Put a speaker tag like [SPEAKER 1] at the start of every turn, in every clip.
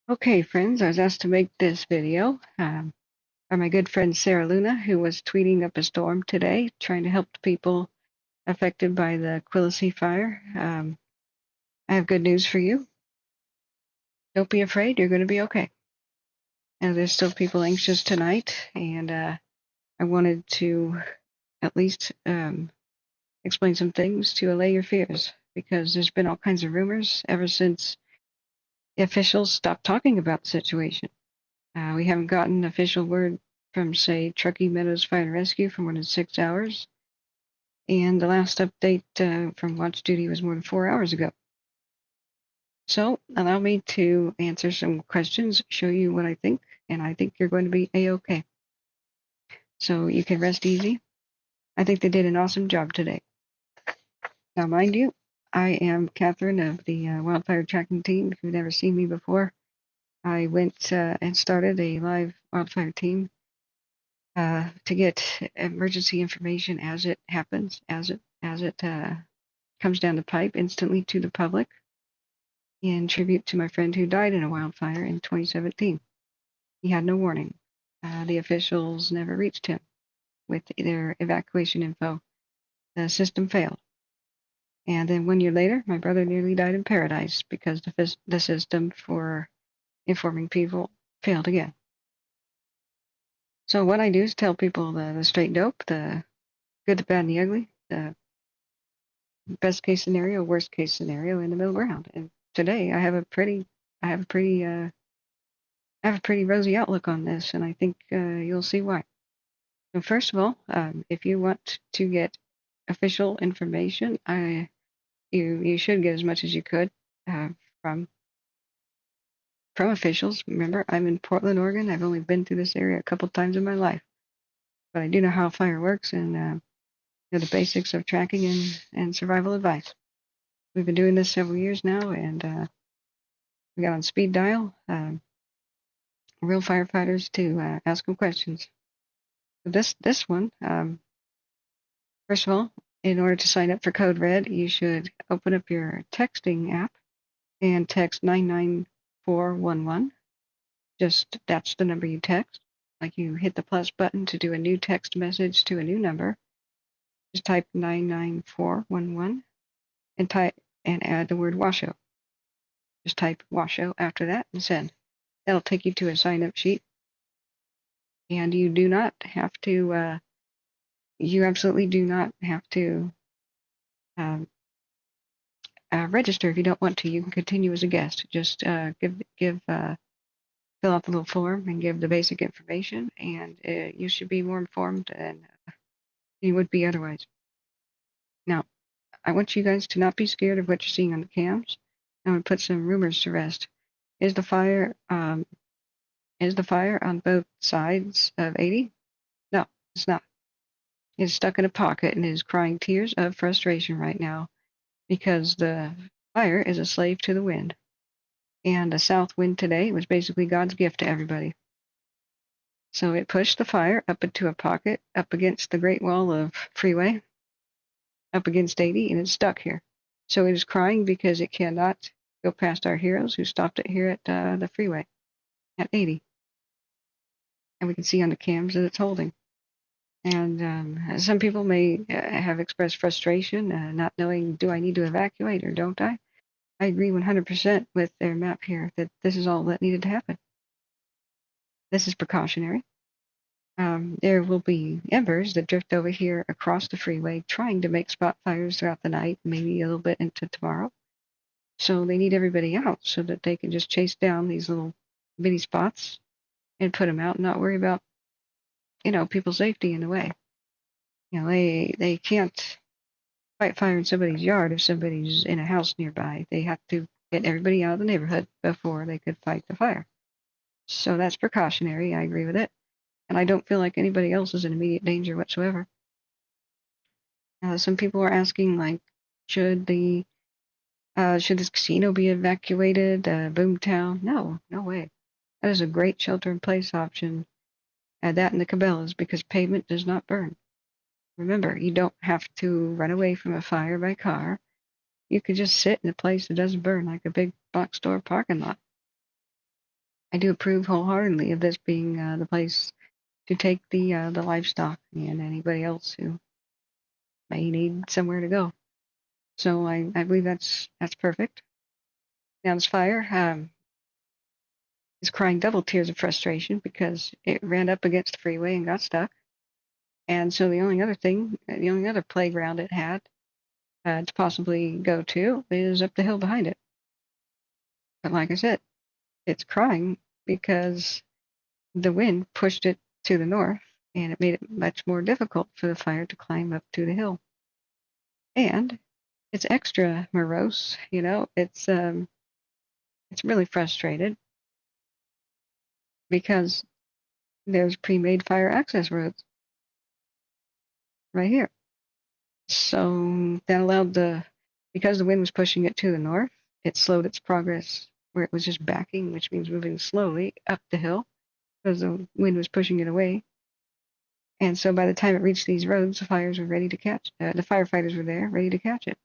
[SPEAKER 1] Okay, friends, I was asked to make this video by my good friend Sarah Luna, who was tweeting up a storm today, trying to help the people affected by the Quilici Fire. I have good news for you. Don't be afraid, you're going to be okay. And there's still people anxious tonight, and I wanted to at least explain some things to allay your fears, because there's been all kinds of rumors ever since the officials stopped talking about the situation. We haven't gotten official word from, say, Truckee Meadows Fire and Rescue for more than 6 hours, and the last update from Watch Duty was more than 4 hours ago. So, allow me to answer some questions, show you what I think, and I think you're going to be A-OK. So, you can rest easy. I think they did an awesome job today. Now, mind you, I am Catherine of the Wildfire Tracking Team. If you've never seen me before, I went and started a live wildfire team to get emergency information as it happens, as it comes down the pipe instantly to the public, in tribute to my friend who died in a wildfire in 2017. He had no warning. The officials never reached him with their evacuation info. The system failed. And then 1 year later, my brother nearly died in paradise because the system for informing people failed again. So what I do is tell people the straight dope, the good, the bad, and the ugly, the best case scenario, worst case scenario, in the middle ground. And today I have a pretty, I have a pretty rosy outlook on this, and I think you'll see why. So first of all, if you want to get official information, you should get as much as you could uh, from from officials. Remember, I'm in Portland, Oregon. I've only been through this area a couple times in my life, but I do know how fire works and know the basics of tracking and survival advice. We've been doing this several years now, and we got on speed dial, real firefighters to ask them questions. This one, first of all, in order to sign up for Code Red, you should open up your texting app and text 99411. Just that's the number you text. Like, you hit the plus button to do a new text message to a new number. Just type 99411 and add the word Washoe. Just type Washoe after that and send. That'll take you to a sign up sheet. And you do not have to, you absolutely do not have to um, register if you don't want to. You can continue as a guest. Just fill out the little form and give the basic information, and you should be more informed than you would be otherwise. Now, I want you guys to not be scared of what you're seeing on the cams. I'm going to put some rumors to rest. Is the fire on both sides of 80? No, it's not. It's stuck in a pocket and is crying tears of frustration right now because the fire is a slave to the wind. And a south wind today was basically God's gift to everybody. So it pushed the fire up into a pocket up against the Great Wall of Freeway, up against 80, and it's stuck here. So it is crying because it cannot go past our heroes who stopped it here at the freeway at 80. And we can see on the cams that it's holding. And some people may have expressed frustration, not knowing, do I need to evacuate or don't I? I agree 100% with their map here that this is all that needed to happen. This is precautionary. There will be embers that drift over here across the freeway, trying to make spot fires throughout the night, maybe a little bit into tomorrow. So they need everybody out so that they can just chase down these little bitty spots and put them out and not worry about, people's safety in the way. They can't fight fire in somebody's yard if somebody's in a house nearby. They have to get everybody out of the neighborhood before they could fight the fire. So that's precautionary. I agree with it. And I don't feel like anybody else is in immediate danger whatsoever. Some people are asking, like, should this casino be evacuated? Boomtown? No, no way. That is a great shelter-in-place option. Add that in the Cabela's because pavement does not burn. Remember, you don't have to run away from a fire by car. You could just sit in a place that doesn't burn, like a big box store parking lot. I do approve wholeheartedly of this being the place to take the livestock and anybody else who may need somewhere to go. So I believe that's perfect. Now this fire is crying double tears of frustration because it ran up against the freeway and got stuck. And so the only other playground it had to possibly go to is up the hill behind it. But like I said, it's crying because the wind pushed it to the north and it made it much more difficult for the fire to climb up to the hill. And it's extra morose, it's really frustrated because there's pre-made fire access roads right here. So that allowed because the wind was pushing it to the north, it slowed its progress where it was just backing, which means moving slowly up the hill because the wind was pushing it away. And so by the time it reached these roads, the fires were ready to catch. The firefighters were there, ready to catch it.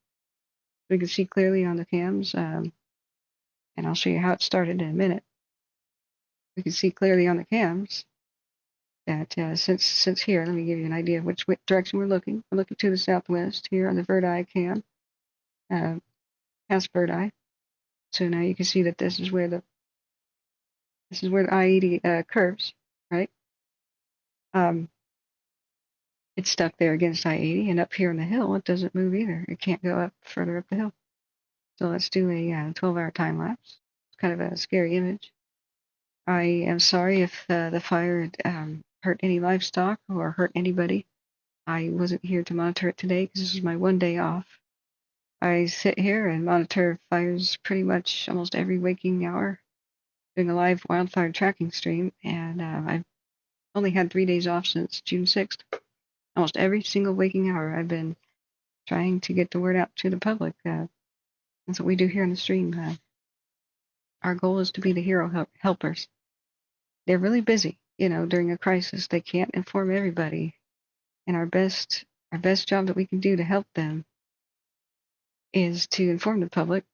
[SPEAKER 1] We could see clearly on the cams, and I'll show you how it started in a minute. We could see clearly on the cams that since here, let me give you an idea of which direction we're looking. We're looking to the southwest here on the Verdi cam, uh, past Verdi. So now you can see that this is where the I-80 curves, right? Um, it's stuck there against I-80, and up here on the hill, it doesn't move either. It can't go up further up the hill. So let's do a 12-hour time lapse. It's kind of a scary image. I am sorry if the fire hurt any livestock or hurt anybody. I wasn't here to monitor it today because this is my one day off. I sit here and monitor fires pretty much almost every waking hour, doing a live wildfire tracking stream, and I've only had 3 days off since June 6th. Almost every single waking hour, I've been trying to get the word out to the public. That's what we do here on the stream. Our goal is to be the hero helpers. They're really busy, during a crisis. They can't inform everybody, and our best job that we can do to help them is to inform the public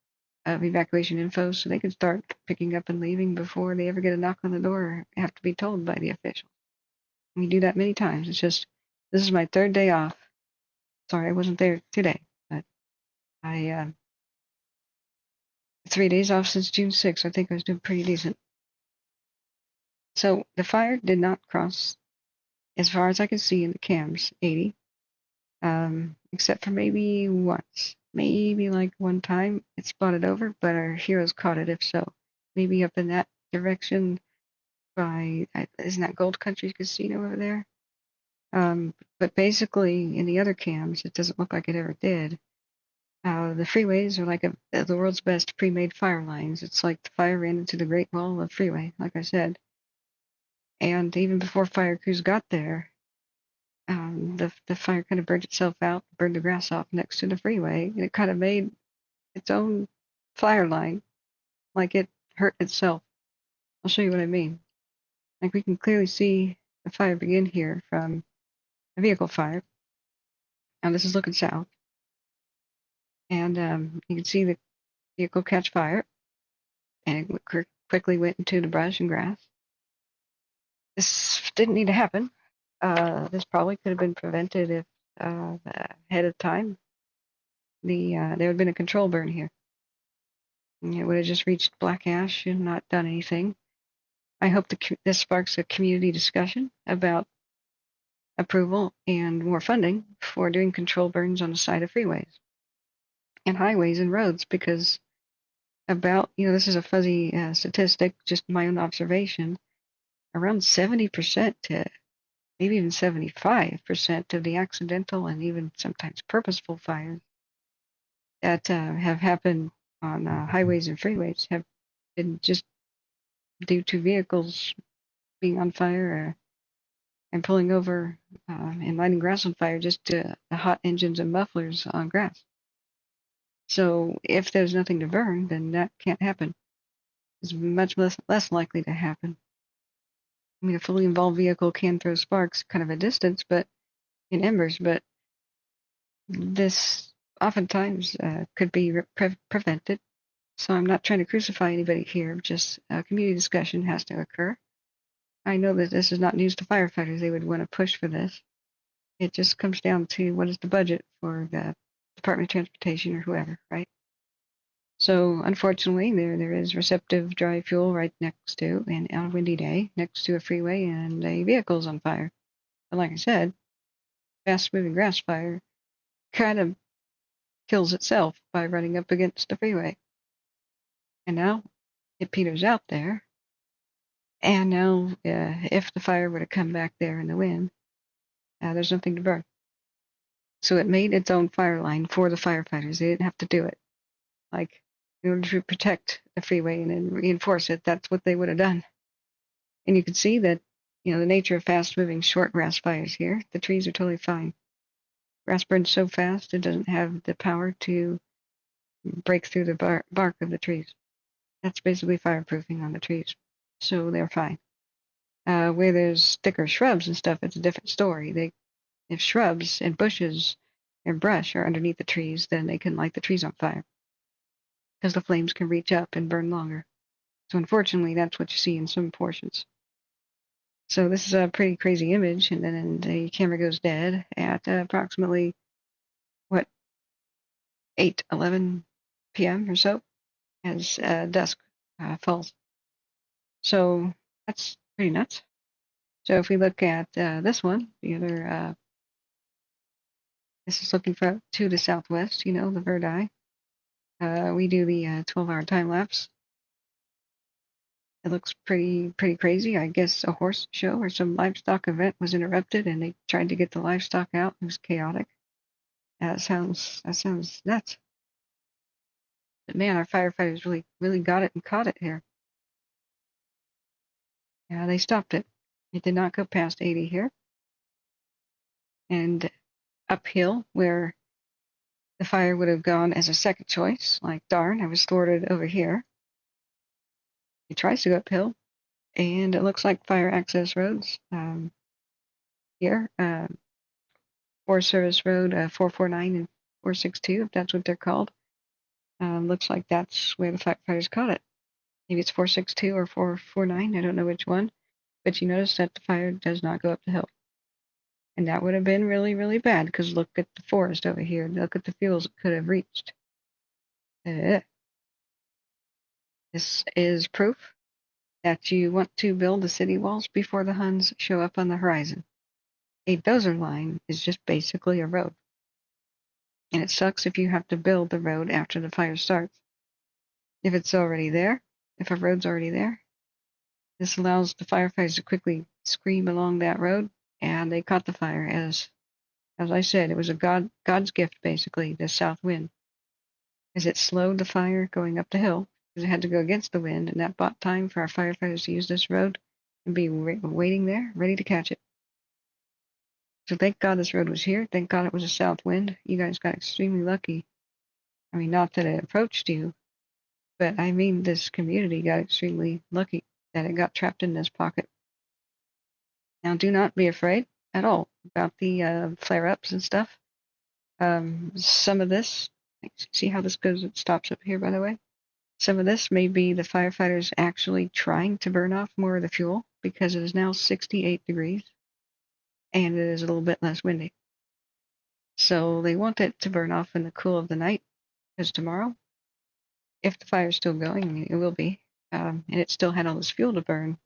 [SPEAKER 1] of evacuation info so they can start picking up and leaving before they ever get a knock on the door or have to be told by the officials. We do that many times. It's just this is my third day off. Sorry, I wasn't there today, but I 3 days off since June 6th. I think I was doing pretty decent. So the fire did not cross, as far as I can see in the cams, 80, except for maybe once. Maybe like one time it spotted over, but our heroes caught it if so. Maybe up in that direction isn't that Gold Country Casino over there? But basically in the other cams, it doesn't look like it ever did. The freeways are like the world's best pre-made fire lines. It's like the fire ran into the Great Wall of freeway, like I said. And even before fire crews got there, the fire kind of burned itself out, burned the grass off next to the freeway, and it kind of made its own fire line, like it hurt itself. I'll show you what I mean. Like we can clearly see the fire begin here from a vehicle fire. Now this is looking south, and you can see the vehicle catch fire, and it quickly went into the brush and grass. This didn't need to happen. This probably could have been prevented if ahead of time there would have been a control burn here. And it would have just reached black ash and not done anything. I hope this sparks a community discussion about approval and more funding for doing control burns on the side of freeways and highways and roads because this is a fuzzy statistic, just my own observation, around 70% to maybe even 75% of the accidental and even sometimes purposeful fires that have happened on highways and freeways have been just due to vehicles being on fire and pulling over and lighting grass on fire just to the hot engines and mufflers on grass. So if there's nothing to burn, then that can't happen. It's much less likely to happen. I mean, a fully involved vehicle can throw sparks kind of a distance, but in embers, but this oftentimes could be prevented So I'm not trying to crucify anybody here, just community discussion has to occur. I know that this is not news to firefighters. They would want to push for this. It just comes down to what is the budget for the Department of Transportation or whoever, right? So unfortunately, there is receptive dry fuel right next to, and on a windy day, next to a freeway, and a vehicle's on fire. But like I said, fast-moving grass fire kind of kills itself by running up against the freeway. And now it peters out there. And now, if the fire were to come back there in the wind, there's nothing to burn. So it made its own fire line for the firefighters. They didn't have to do it. Like, in order to protect the freeway and then reinforce it, that's what they would have done. And you can see that, the nature of fast-moving short grass fires here, the trees are totally fine. Grass burns so fast it doesn't have the power to break through the bark of the trees. That's basically fireproofing on the trees. So they're fine. Where there's thicker shrubs and stuff, it's a different story. If shrubs and bushes and brush are underneath the trees, then they can light the trees on fire because the flames can reach up and burn longer. So unfortunately, that's what you see in some portions. So this is a pretty crazy image, and then the camera goes dead at approximately, 8:11 p.m. or so, as dusk falls. So that's pretty nuts. So if we look at this one, this is looking to the southwest, the Verdi. We do the 12-hour time lapse. It looks pretty crazy. I guess a horse show or some livestock event was interrupted, and they tried to get the livestock out. It was chaotic. That sounds nuts. But man, our firefighters really got it and caught it here. Yeah, they stopped it. It did not go past 80 here, and uphill where the fire would have gone as a second choice. Like darn, I was thwarted over here. He tries to go uphill, and it looks like fire access roads here. Forest Service Road 449 and 462, if that's what they're called. Looks like that's where the firefighters caught it. Maybe it's 462 or 449, I don't know which one. But you notice that the fire does not go up the hill. And that would have been really bad, because look at the forest over here. Look at the fuels it could have reached. This is proof that you want to build the city walls before the Huns show up on the horizon. A dozer line is just basically a road. And it sucks if you have to build the road after the fire starts. If it's already there, if a road's already there, this allows the firefighters to quickly scream along that road, and they caught the fire. As I said, it was God's gift, basically, the south wind, as it slowed the fire going up the hill, because it had to go against the wind, and that bought time for our firefighters to use this road and be waiting there, ready to catch it. So thank God this road was here. Thank God it was a south wind. You guys got extremely lucky. I mean, not that it approached you, but I mean this community got extremely lucky that it got trapped in this pocket. Now, do not be afraid at all about the flare-ups and stuff. Some of this, see how this goes? It stops up here, by the way. Some of this may be the firefighters actually trying to burn off more of the fuel, because it is now 68 degrees and it is a little bit less windy. So they want it to burn off in the cool of the night, because tomorrow, if the fire is still going, I mean, it will be, and it still had all this fuel to burn,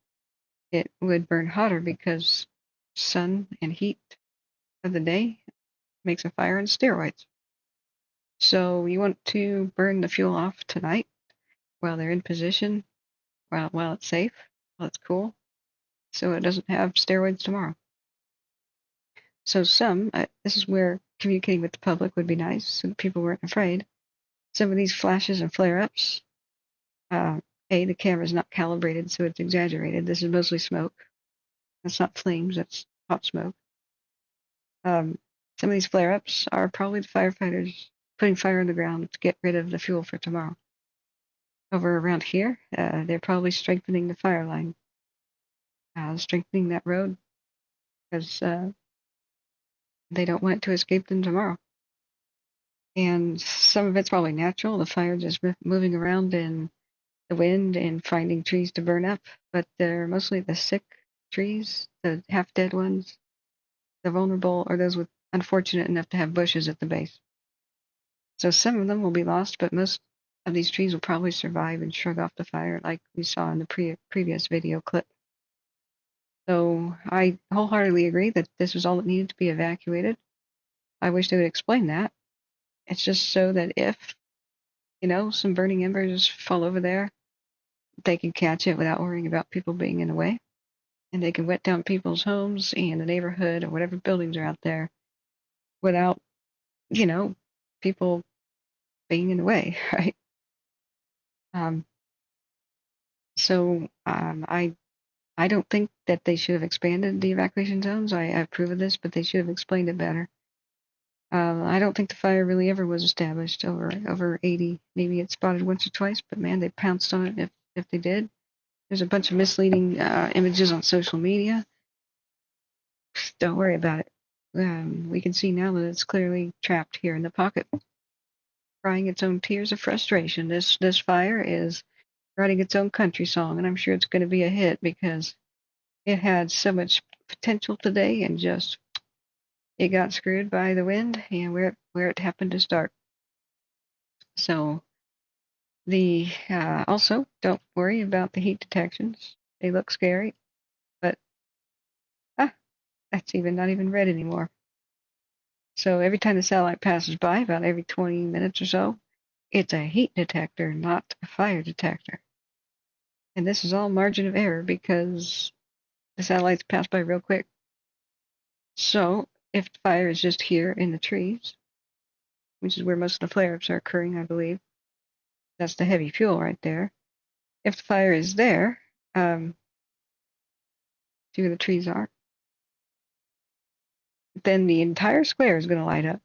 [SPEAKER 1] it would burn hotter, because sun and heat of the day makes a fire on steroids. So you want to burn the fuel off tonight while they're in position, while it's safe, while it's cool, so it doesn't have steroids tomorrow. So this is where communicating with the public would be nice, so that people weren't afraid. Some of these flashes and flare-ups, the camera's not calibrated, so it's exaggerated. This is mostly smoke. That's not flames, that's hot smoke. Some of these flare-ups are probably the firefighters putting fire on the ground to get rid of the fuel for tomorrow. Over around here, they're probably strengthening the fire line, strengthening that road, because they don't want it to escape them tomorrow. And some of it's probably natural, the fire just moving around in the wind and finding trees to burn up. But they're mostly the sick trees, the half dead ones, the vulnerable, or those with unfortunate enough to have bushes at the base. So some of them will be lost, but most of these trees will probably survive and shrug off the fire, like we saw in the previous video clip. So I wholeheartedly agree that this was all that needed to be evacuated. I wish they would explain that. It's just so that if, some burning embers fall over there, they can catch it without worrying about people being in the way. And they can wet down people's homes and the neighborhood or whatever buildings are out there without, you know, people being in the way, right? Um, so I don't think that they should have expanded the evacuation zones. I approve of this, but they should have explained it better. I don't think the fire really ever was established over 80. Maybe it spotted once or twice, but man, they pounced on it if they did. There's a bunch of misleading images on social media. Don't worry about it. We can see now that it's clearly trapped here in the pocket, crying its own tears of frustration. This fire is writing its own country song, and I'm sure it's going to be a hit because it had so much potential today, and just it got screwed by the wind and where it happened to start. So the also don't worry about the heat detections. They look scary, but ah, that's not even red anymore. So every time the satellite passes by, about every 20 minutes or so, it's a heat detector, not a fire detector. And this is all margin of error because the satellites pass by real quick. So if the fire is just here in the trees, which is where most of the flare-ups are occurring, I believe, that's the heavy fuel right there. If the fire is there, see where the trees are, then the entire square is going to light up,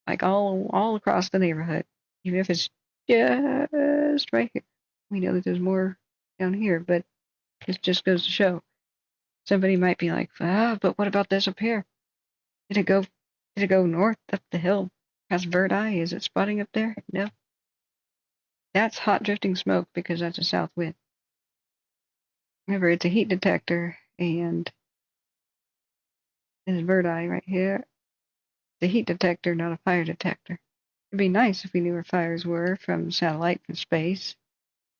[SPEAKER 1] like all across the neighborhood, even if it's just right here. We know that there's more down here, but it just goes to show. Somebody might be like, but what about this up here? Did it go? Did it go north up the hill past Verdi? Is it spotting up there? No, that's hot drifting smoke because that's a south wind. Remember, it's a heat detector, and this Verdi right here, the heat detector, not a fire detector. It'd be nice if we knew where fires were from satellite and space.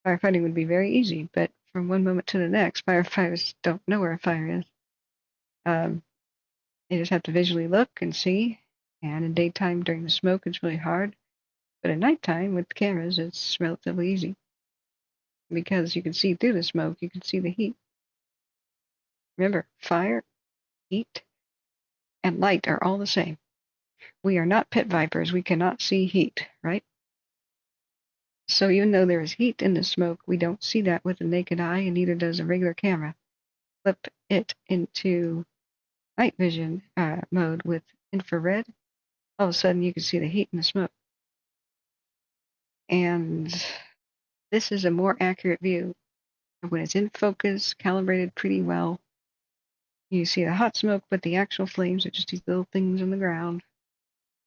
[SPEAKER 1] Firefighting would be very easy, but from one moment to the next, firefighters don't know where a fire is. Um, they just have to visually look and see. And in daytime during the smoke, it's really hard. But at nighttime with cameras, it's relatively easy because you can see through the smoke, you can see the heat. Remember, fire, heat, and light are all the same. We are not pit vipers. We cannot see heat, right? So even though there is heat in the smoke, we don't see that with the naked eye, and neither does a regular camera. Flip it into night vision mode with infrared, all of a sudden you can see the heat in the smoke. And this is a more accurate view of when it's in focus, calibrated pretty well. You see the hot smoke, but the actual flames are just these little things on the ground.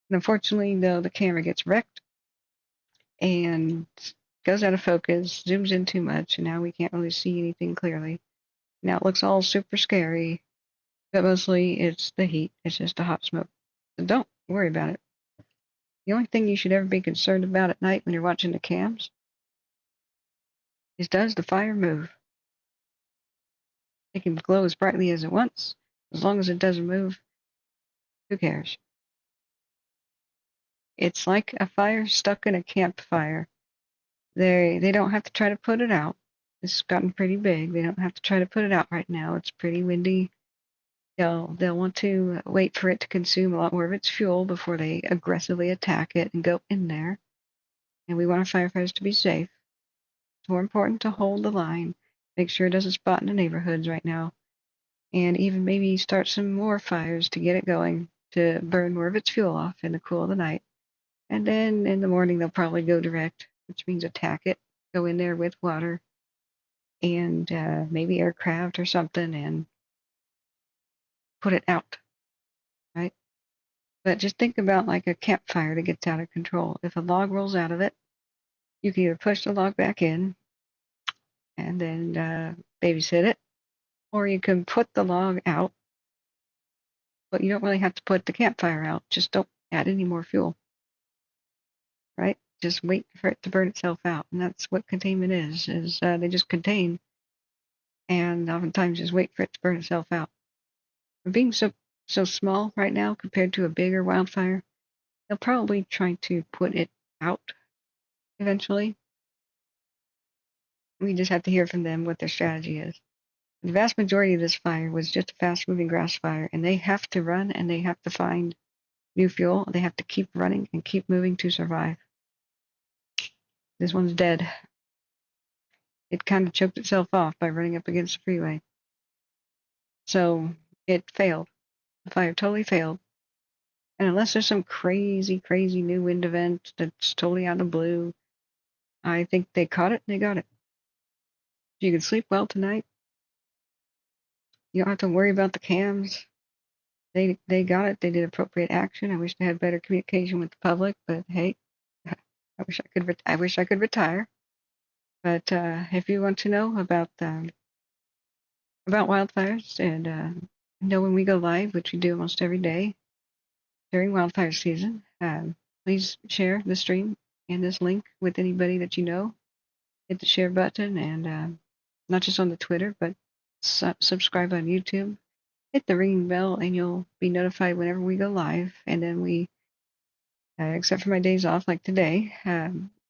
[SPEAKER 1] And unfortunately, though, the camera gets wrecked and goes out of focus, zooms in too much, and now we can't really see anything clearly. Now it looks all super scary, but mostly it's the heat. It's just a hot smoke. So don't worry about it. The only thing you should ever be concerned about at night when you're watching the cams is, does the fire move? It can glow as brightly as it wants. As long as it doesn't move, who cares? It's like a fire stuck in a campfire. They don't have to try to put it out. It's gotten pretty big. They don't have to try to put it out right now. It's pretty windy. They'll want to wait for it to consume a lot more of its fuel before they aggressively attack it and go in there. And we want our firefighters to be safe. It's more important to hold the line, make sure it doesn't spot in the neighborhoods right now, and even maybe start some more fires to get it going, to burn more of its fuel off in the cool of the night. And then in the morning, they'll probably go direct, which means attack it, go in there with water and maybe aircraft or something and put it out, right? But just think about like a campfire that gets out of control. If a log rolls out of it, you can either push the log back in and then babysit it, or you can put the log out, but you don't really have to put the campfire out. Just don't add any more fuel, right? Just wait for it to burn itself out, and that's what containment is they just contain and oftentimes just wait for it to burn itself out. For being so small right now compared to a bigger wildfire, they'll probably try to put it out eventually. We just have to hear from them what their strategy is. The vast majority of this fire was just a fast-moving grass fire, and they have to run and they have to find new fuel. They have to keep running and keep moving to survive. This one's dead. It kind of choked itself off by running up against the freeway. So it failed. The fire totally failed. And unless there's some crazy, crazy new wind event that's totally out of the blue, I think they caught it and they got it. You can sleep well tonight. You don't have to worry about the cams. They got it. They did appropriate action. I wish they had better communication with the public, but hey, I wish I could retire. But if you want to know about wildfires and know when we go live, which we do almost every day during wildfire season, please share the stream and this link with anybody that you know. Hit the share button and not just on the Twitter, but subscribe on YouTube. Hit the ringing bell and you'll be notified whenever we go live. And then we, except for my days off like today,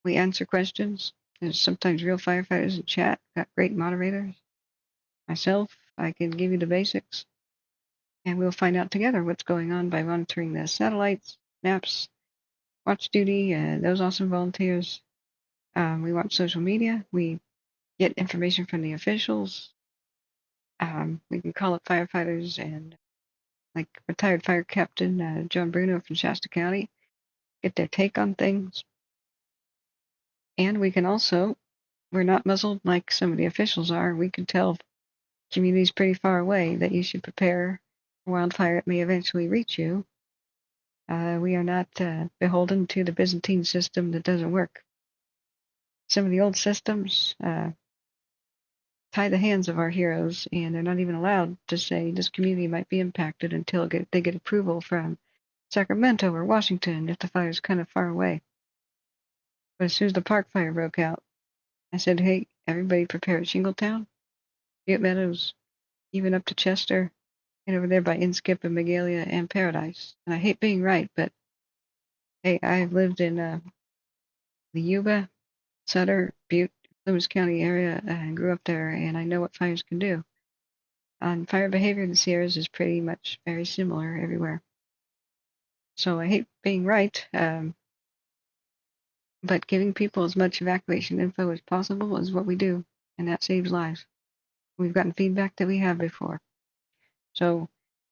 [SPEAKER 1] we answer questions. There's sometimes real firefighters in chat. Got great moderators. Myself, I can give you the basics. And we'll find out together what's going on by monitoring the satellites, maps, watch duty, those awesome volunteers. We watch social media. We get information from the officials. We can call up firefighters and like retired fire captain John Bruno from Shasta County, get their take on things. And we can also, we're not muzzled like some of the officials are. We can tell communities pretty far away that you should prepare for wildfire. It may eventually reach you. We are not beholden to the Byzantine system that doesn't work. Some of the old systems tie the hands of our heroes, and they're not even allowed to say this community might be impacted until they get approval from Sacramento or Washington if the fire's kind of far away. But as soon as the park fire broke out, I said, hey, everybody prepare at Shingletown, Butte Meadows, even up to Chester, and over there by Inskip and Magalia and Paradise. And I hate being right, but hey, I've lived in the Yuba, Sutter, Butte, Loomis County area and grew up there, and I know what fires can do. Fire behavior in the Sierras is pretty much very similar everywhere. So I hate being right, but giving people as much evacuation info as possible is what we do, and that saves lives. We've gotten feedback that we have before. So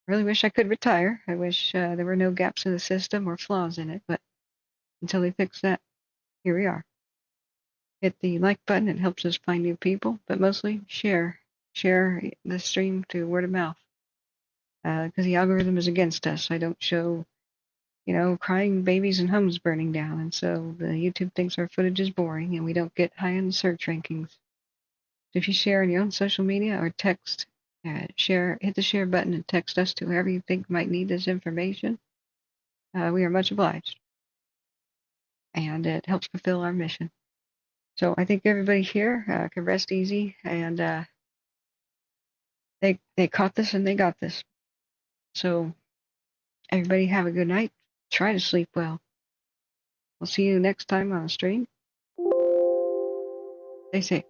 [SPEAKER 1] I really wish I could retire. I wish there were no gaps in the system or flaws in it, but until they fix that, here we are. Hit the like button. It helps us find new people, but mostly share the stream to word of mouth, because the algorithm is against us. I don't show, crying babies and homes burning down, and so the YouTube thinks our footage is boring, and we don't get high in the search rankings. So if you share on your own social media or text, hit the share button and text us to whoever you think might need this information. We are much obliged, and it helps fulfill our mission. So I think everybody here can rest easy, and they caught this and they got this. So everybody have a good night. Try to sleep well. We'll see you next time on the stream. Stay safe.